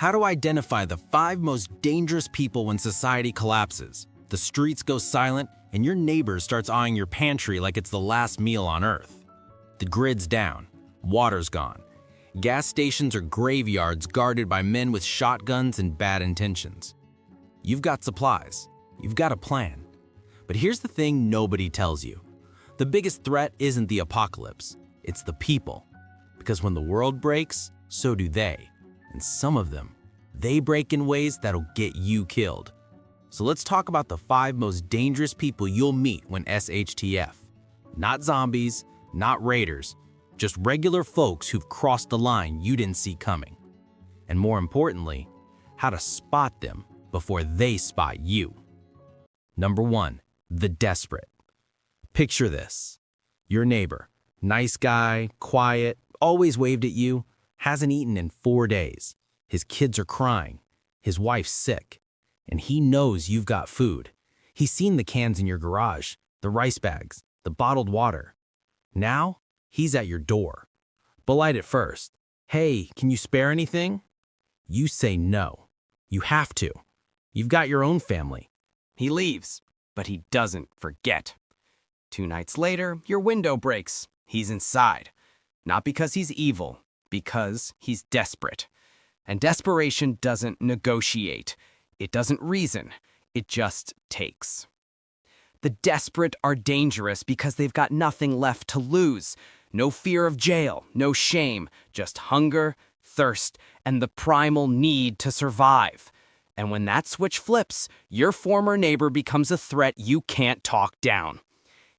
How to identify the 5 most dangerous people when society collapses. The streets go silent and your neighbor starts eyeing your pantry like it's the last meal on Earth. The grid's down, water's gone. Gas stations are graveyards guarded by men with shotguns and bad intentions. You've got supplies, you've got a plan. But here's the thing nobody tells you. The biggest threat isn't the apocalypse, it's the people. Because when the world breaks, so do they. And some of them, they break in ways that'll get you killed. So let's talk about the 5 most dangerous people you'll meet when SHTF. Not zombies, not raiders, just regular folks who've crossed the line you didn't see coming. And more importantly, how to spot them before they spot you. Number 1, the desperate. Picture this. Your neighbor, nice guy, quiet, always waved at you, hasn't eaten in 4 days. His kids are crying. His wife's sick. And he knows you've got food. He's seen the cans in your garage, the rice bags, the bottled water. Now, he's at your door. Polite at first. Hey, can you spare anything? You say no. You have to. You've got your own family. He leaves, but he doesn't forget. 2 nights later, your window breaks. He's inside. Not because he's evil, because he's desperate. And desperation doesn't negotiate. It doesn't reason. It just takes. The desperate are dangerous because they've got nothing left to lose. No fear of jail, no shame, just hunger, thirst, and the primal need to survive. And when that switch flips, your former neighbor becomes a threat you can't talk down.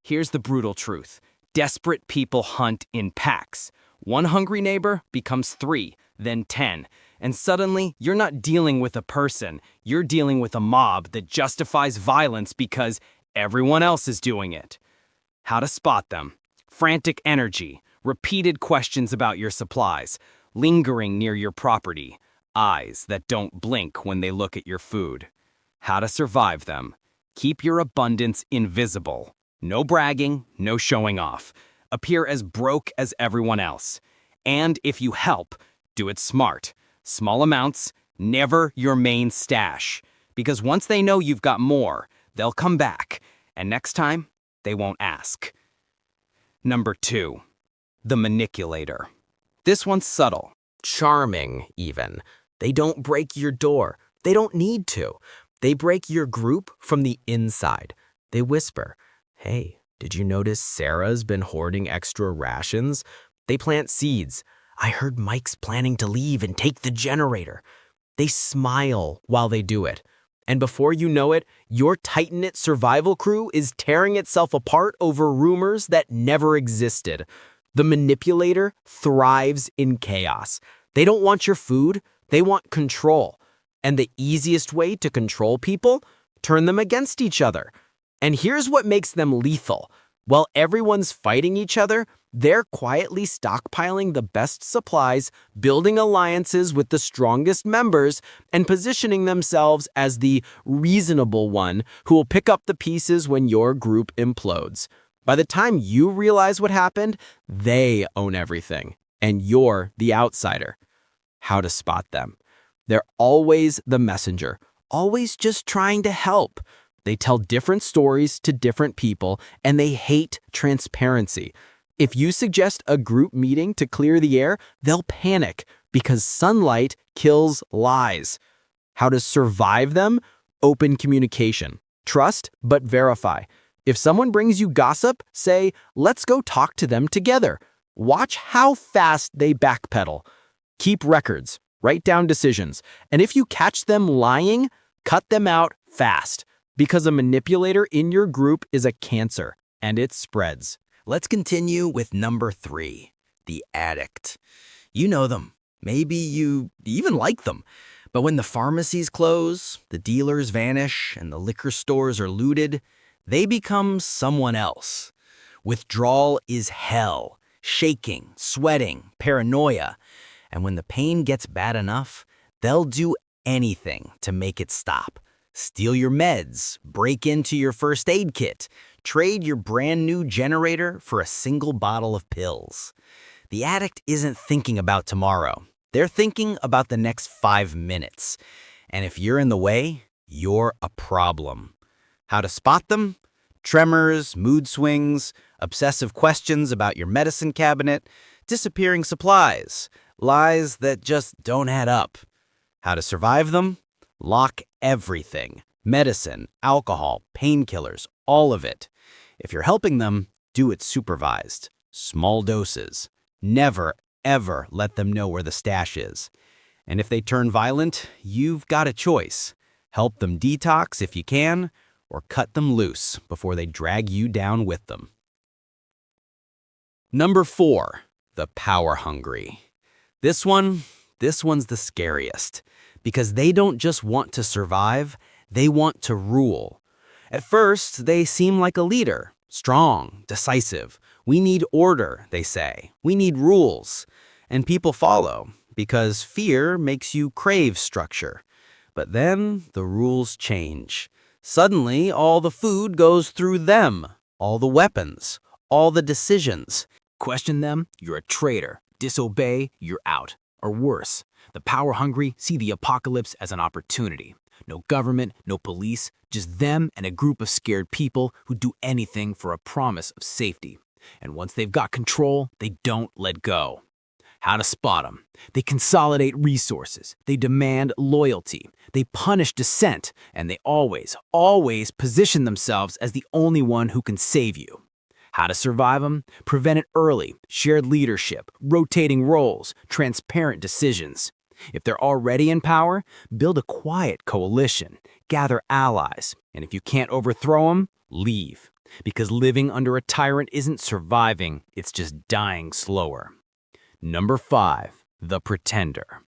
Here's the brutal truth. Desperate people hunt in packs. 1 hungry neighbor becomes 3, then 10. And suddenly, you're not dealing with a person. You're dealing with a mob that justifies violence because everyone else is doing it. How to spot them. Frantic energy, repeated questions about your supplies, lingering near your property, eyes that don't blink when they look at your food. How to survive them. Keep your abundance invisible. No bragging, no showing off. Appear as broke as everyone else. And if you help, do it smart. Small amounts, never your main stash. Because once they know you've got more, they'll come back. And next time, they won't ask. Number 2, the manipulator. This one's subtle, charming even. They don't break your door. They don't need to. They break your group from the inside. They whisper, hey, did you notice Sarah's been hoarding extra rations? They plant seeds. I heard Mike's planning to leave and take the generator. They smile while they do it. And before you know it, your tight-knit survival crew is tearing itself apart over rumors that never existed. The manipulator thrives in chaos. They don't want your food, they want control. And the easiest way to control people? Turn them against each other. And here's what makes them lethal. While everyone's fighting each other, they're quietly stockpiling the best supplies, building alliances with the strongest members, and positioning themselves as the reasonable one who will pick up the pieces when your group implodes. By the time you realize what happened, they own everything, and you're the outsider. How to spot them. They're always the messenger, always just trying to help. They tell different stories to different people, and they hate transparency. If you suggest a group meeting to clear the air, they'll panic because sunlight kills lies. How to survive them? Open communication. Trust, but verify. If someone brings you gossip, say, let's go talk to them together. Watch how fast they backpedal. Keep records. Write down decisions. And if you catch them lying, cut them out fast. Because a manipulator in your group is a cancer, and it spreads. Let's continue with number 3, the addict. You know them. Maybe you even like them. But when the pharmacies close, the dealers vanish, and the liquor stores are looted, they become someone else. Withdrawal is hell. Shaking, sweating, paranoia. And when the pain gets bad enough, they'll do anything to make it stop. Steal your meds, break into your first aid kit, trade your brand new generator for a single bottle of pills. The addict isn't thinking about tomorrow. They're thinking about the next 5 minutes. And if you're in the way, you're a problem. How to spot them? Tremors, mood swings, obsessive questions about your medicine cabinet, disappearing supplies, lies that just don't add up. How to survive them? Lock everything. Medicine, alcohol, painkillers, all of it. If you're helping them, do it supervised. Small doses. Never, ever let them know where the stash is. And if they turn violent, you've got a choice. Help them detox if you can, or cut them loose before they drag you down with them. Number 4, the power hungry. This one's the scariest, because they don't just want to survive, they want to rule. At first, they seem like a leader, strong, decisive. We need order, they say. We need rules. And people follow, because fear makes you crave structure. But then the rules change. Suddenly, all the food goes through them, all the weapons, all the decisions. Question them, you're a traitor. Disobey, you're out. Or worse, the power-hungry see the apocalypse as an opportunity. No government, no police, just them and a group of scared people who do anything for a promise of safety. And once they've got control, they don't let go. How to spot them? They consolidate resources, they demand loyalty, they punish dissent, and they always position themselves as the only one who can save you. How to survive them? Prevent it early, shared leadership, rotating roles, transparent decisions. If they're already in power, build a quiet coalition, gather allies, and if you can't overthrow them, leave. Because living under a tyrant isn't surviving, it's just dying slower. Number 5, the pretender.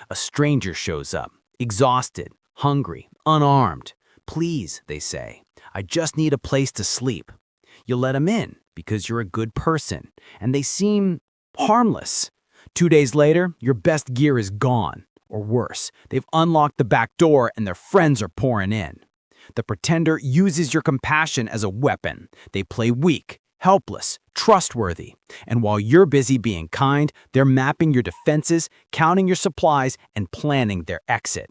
A stranger shows up, exhausted, hungry, unarmed. Please, they say, I just need a place to sleep. You let them in because you're a good person, and they seem harmless. 2 days later, your best gear is gone. Or worse, they've unlocked the back door and their friends are pouring in. The pretender uses your compassion as a weapon. They play weak, helpless, trustworthy. And while you're busy being kind, they're mapping your defenses, counting your supplies, and planning their exit.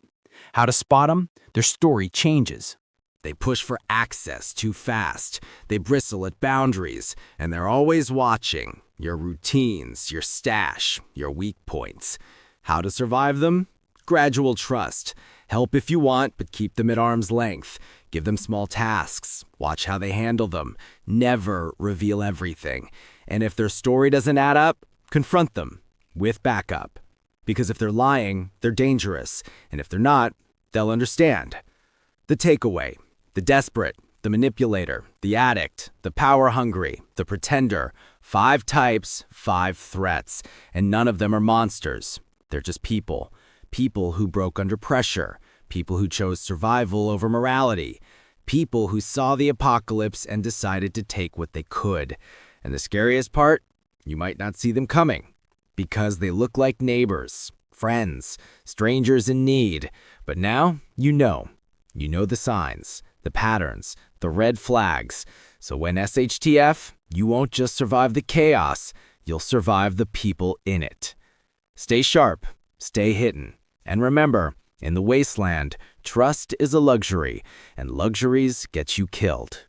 How to spot them? Their story changes. They push for access too fast. They bristle at boundaries, and they're always watching your routines, your stash, your weak points. How to survive them? Gradual trust. Help if you want, but keep them at arm's length. Give them small tasks. Watch how they handle them. Never reveal everything. And if their story doesn't add up, confront them with backup. Because if they're lying, they're dangerous. And if they're not, they'll understand. The takeaway: the desperate, the manipulator, the addict, the power-hungry, the pretender. 5 types, 5 threats. And none of them are monsters. They're just people. People who broke under pressure. People who chose survival over morality. People who saw the apocalypse and decided to take what they could. And the scariest part? You might not see them coming. Because they look like neighbors, friends, strangers in need. But now, you know. You know the signs, the patterns, the red flags. So when SHTF, you won't just survive the chaos, you'll survive the people in it. Stay sharp, stay hidden, and remember, in the wasteland, trust is a luxury, and luxuries get you killed.